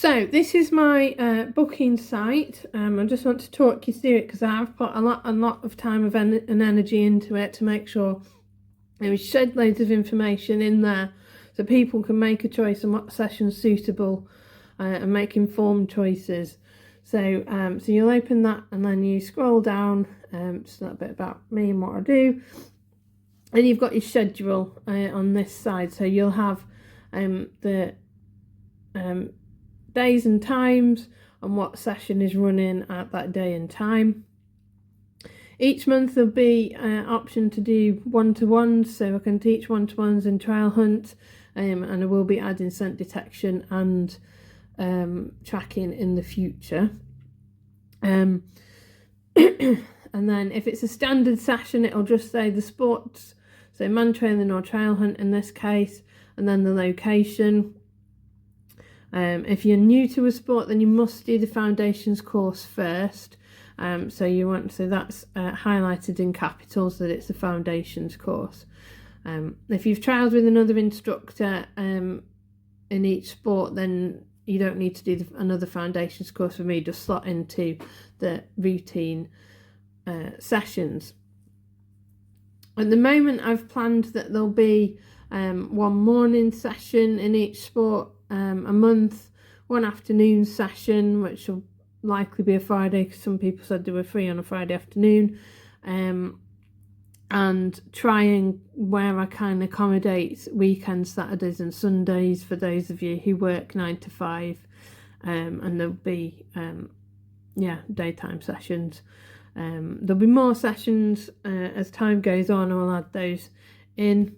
So this is my booking site. I just want to talk you through it because I have put a lot of time and energy into it to make sure we shed loads of information in there so people can make a choice on what session's suitable and make informed choices. So you'll open that and then you scroll down, just a little bit about me and what I do, and you've got your schedule on this side. So you'll have the days and times and what session is running at that day and time. Each month there'll be an option to do one-to-ones, so I can teach one-to-ones and trial hunt, and I will be adding scent detection and tracking in the future. And then if it's a standard session, it'll just say the sports, so man trailing or trail hunt in this case, and then the location. If you're new to a sport, then you must do the foundations course first. So that's highlighted in capitals that it's a foundations course. If you've trialled with another instructor in each sport, then you don't need to do another foundations course for me. Just slot into the routine sessions. At the moment, I've planned that there'll be one morning session in each sport, a month, one afternoon session, which will likely be a Friday because some people said they were free on a Friday afternoon, and trying where I can accommodate weekends, Saturdays and Sundays for those of you who work 9 to 5, and there'll be daytime sessions. There'll be more sessions as time goes on, and I'll add those in.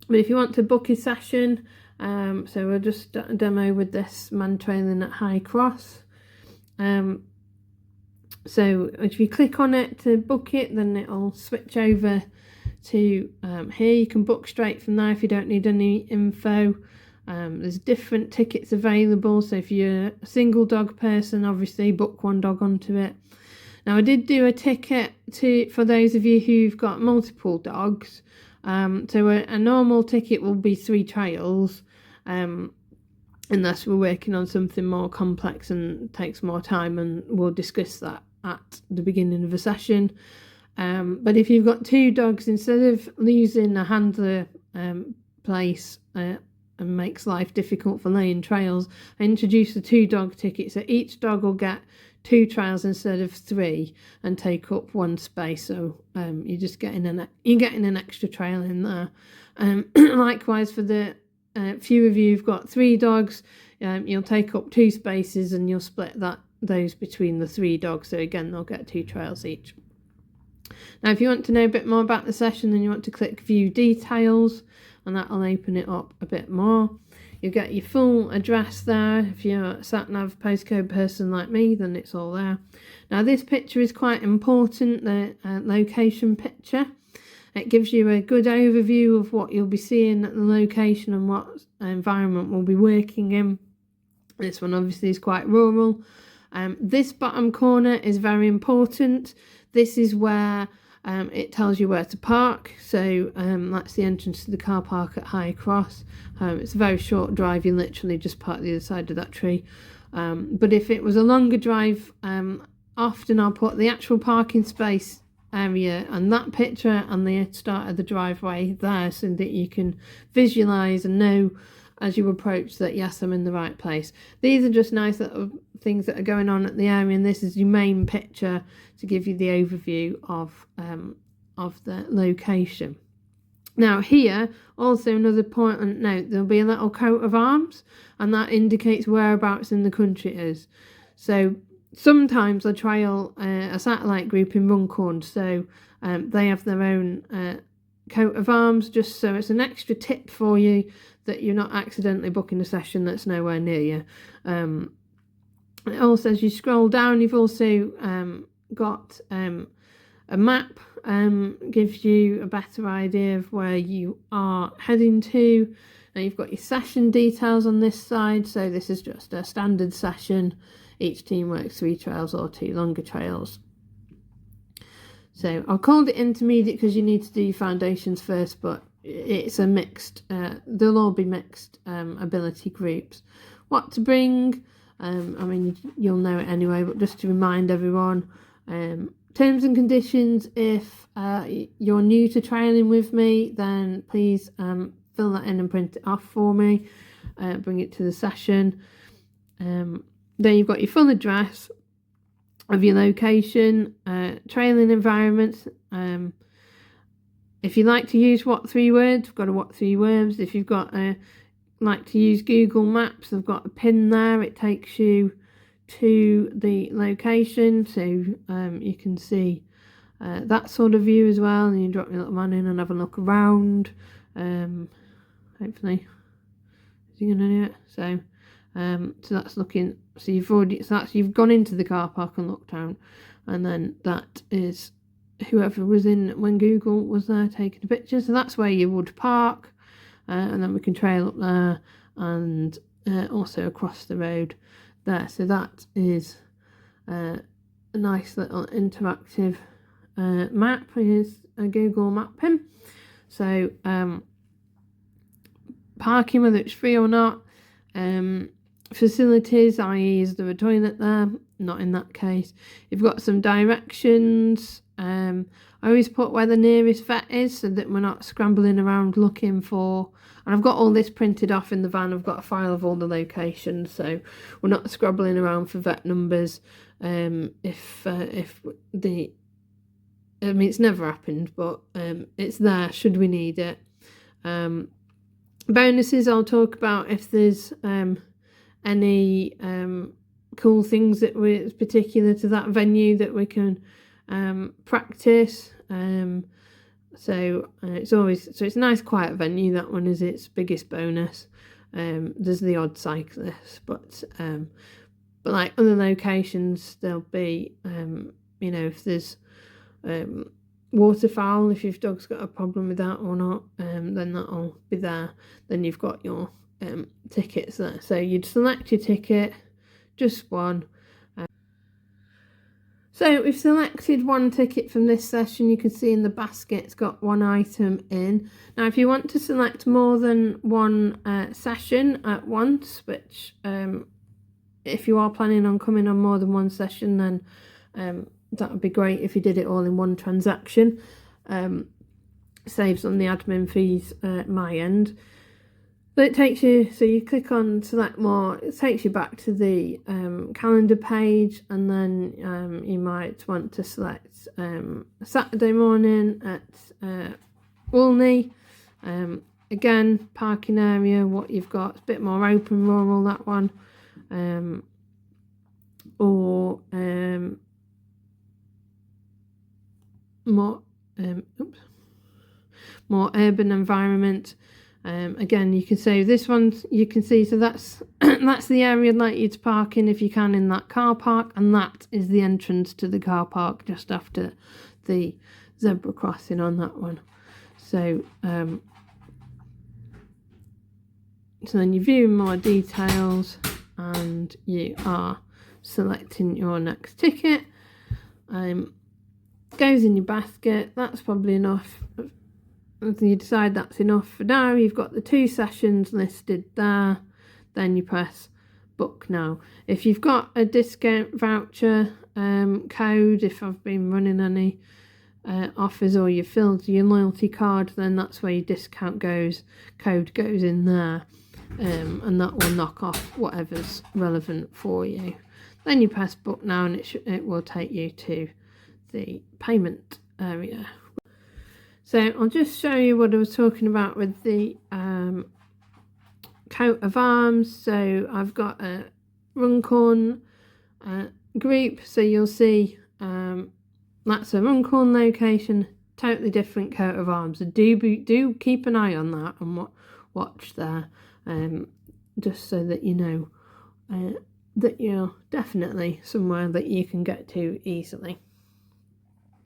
But if you want to book a session, so we'll just demo with this man trailing at High Cross. So if you click on it to book it, then it'll switch over to here. You can book straight from there if you don't need any info. There's different tickets available, so if you're a single dog person, obviously book one dog onto it. Now I did do a ticket for those of you who've got multiple dogs. So a normal ticket will be 3 trials, unless we're working on something more complex and takes more time, and we'll discuss that at the beginning of a session. But if you've got 2 dogs, instead of losing a handler place and makes life difficult for laying trails, I introduced a 2-dog ticket, so each dog will get 2 trials instead of 3 and take up 1 space. So you're just getting an extra trail in there. Likewise for the few of you who've got 3 dogs, you'll take up 2 spaces and you'll split those between the 3 dogs. So again, they'll get 2 trials each. Now, if you want to know a bit more about the session, then you want to click View Details, and that'll open it up a bit more. You'll get your full address there. If you're a sat-nav postcode person like me, then it's all there. Now, this picture is quite important, the location picture. It gives you a good overview of what you'll be seeing at the location and what environment we'll be working in. This one obviously is quite rural. This bottom corner is very important. This is where it tells you where to park. So that's the entrance to the car park at High Cross. It's a very short drive. You literally just park the other side of that tree. But if it was a longer drive, often I'll put the actual parking space area and that picture and the start of the driveway there, so that you can visualize and know as you approach that yes, I'm in the right place. These are just nice little things that are going on at the area, and this is your main picture to give you the overview of the location. Now here, also another important note, there'll be a little coat of arms, and that indicates whereabouts in the country it is. So sometimes I trial a satellite group in Runcorn, so they have their own coat of arms, just so it's an extra tip for you that you're not accidentally booking a session that's nowhere near you. Also, as you scroll down, you've also got a map, gives you a better idea of where you are heading to. And you've got your session details on this side, so this is just a standard session. Each team works 3 trails or 2 longer trails. So I've called it intermediate because you need to do your foundations first, but it's a mixed, they'll all be mixed ability groups. What to bring, I mean, you'll know it anyway, but just to remind everyone, terms and conditions, if you're new to training with me, then please fill that in and print it off for me, bring it to the session. Then you've got your full address of your location, training environment. If you like to use what 3 words, we've got a what 3 words. If you've got like to use Google Maps, I've got a pin there. It takes you to the location, so you can see that sort of view as well. And you drop your little man in and have a look around. Hopefully, is he gonna do it? So that's looking. So you've gone into the car park and looked down, and then that is whoever was in when Google was there taking a picture. So that's where you would park. And then we can trail up there and also across the road there. So that is a nice little interactive map. Here's a Google map pin. So parking, whether it's free or not, facilities, i.e. is there a toilet there? Not in that case. You've got some directions. I always put where the nearest vet is so that we're not scrambling around looking for, and I've got all this printed off in the van. I've got a file of all the locations, so we're not scrabbling around for vet numbers. If the, I mean, it's never happened, but it's there should we need it. Bonuses I'll talk about if there's any cool things that it's particular to that venue that we can practice. It's a nice quiet venue. That one is its biggest bonus. There's the odd cyclist, but like other locations, there'll be if there's waterfowl, if your dog's got a problem with that or not, then that'll be there. Then you've got your tickets there, so you'd select your ticket, just one. So we've selected one ticket from this session. You can see in the basket it's got one item in. Now if you want to select more than one session at once, which if you are planning on coming on more than one session, then that would be great if you did it all in one transaction. Saves on the admin fees at my end. But it takes you, so you click on select more, it takes you back to the calendar page, and then you might want to select Saturday morning at Wolney. Again, parking area, what you've got, it's a bit more open, rural, that one. Or more urban environment. Again, you can say this one, you can see, so that's that's the area I'd like you to park in if you can in that car park, and that is the entrance to the car park just after the zebra crossing on that one. So so then you view more details and you are selecting your next ticket. Goes in your basket. That's probably enough. If you decide that's enough for now, you've got the 2 sessions listed there. Then you press book now. If you've got a discount voucher code, if I've been running any offers, or you filled your loyalty card, then that's where your discount code goes in there, and that will knock off whatever's relevant for you. Then you press book now, and it will take you to the payment area. So I'll just show you what I was talking about with the coat of arms. So I've got a Runcorn group, so you'll see that's a Runcorn location, totally different coat of arms. So do keep an eye on that and watch there, just so that you know that you're definitely somewhere that you can get to easily.